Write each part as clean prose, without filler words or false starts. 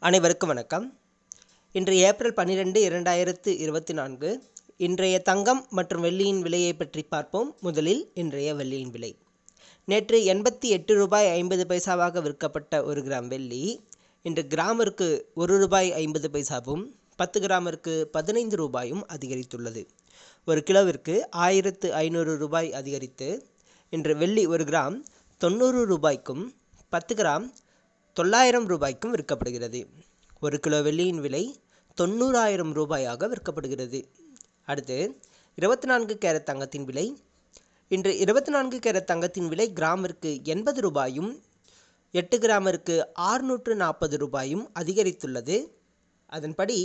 அனைவருக்கும் வணக்கம். இன்று ஏப்ரல் 12, 2024 இன்றைய தங்கம் மற்றும் வெள்ளியின் விலையை பற்றி பார்ப்போம். முதலில் இன்றைய வெள்ளியின் விலை. நேற்று 88 ரூபாய் 50 பைசாவாக விற்கப்பட்ட 1 கிராம் வெள்ளி இன்று கிராமிற்கு 1 ரூபாய் 50 பைசாவும் 10 கிராமிற்கு 15 ரூபாயும் அதிகரித்துள்ளது. ஒரு கிலோவிற்கு 1500 ரூபாய் அதிகரித்து இன்று வெள்ளி 1 கிராம் 90 ரூபாய்க்கும் 10 கிராம் 900 ரூபாய்க்கும் விற்கப்படுகிறது. ஒரு கிலோ வெள்ளியின் விலை 90,000 ரூபாயாக விற்கப்படுகிறது. அடுத்து 24 கேரட் தங்கத்தின் விலை. இன்று 24 கேரட் தங்கத்தின் விலை கிராமிற்கு 80 ரூபாயும் 8 கிராமிற்கு 640 ரூபாயும் அதிகரித்துள்ளது. அதன்படி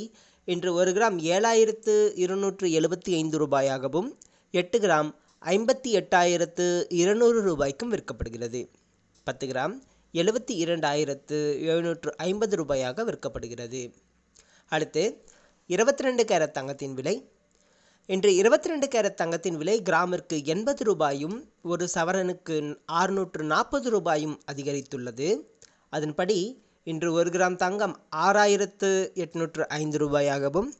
இன்று 1 கிராம் 7,275 ரூபாயாகவும் 8 கிராம் 58,200 ரூபாய்க்கும் விற்கப்படுகிறது. 10 கிராம் 72,750 ரூபாயாக விற்கப்படுகிறது. அடுத்து 22 கேரட் தங்கத்தின் விலை. இன்று 22 கேரட் தங்கத்தின் விலை கிராமிற்கு 80 ரூபாயும் ஒரு சவரனுக்கு 640 ரூபாயும் அதிகரித்துள்ளது. அதன்படி இன்று 1 கிராம் தங்கம் 6,805 ரூபாயாகவும்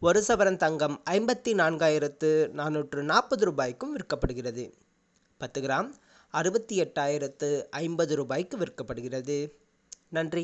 ஒரு சவரன் தங்கம் 54,440 ரூபாய்க்கும் விற்கப்படுகிறது. 10 கிராம் 68,050 ரூபாய்க்கு விற்கப்படுகிறது. நன்றி.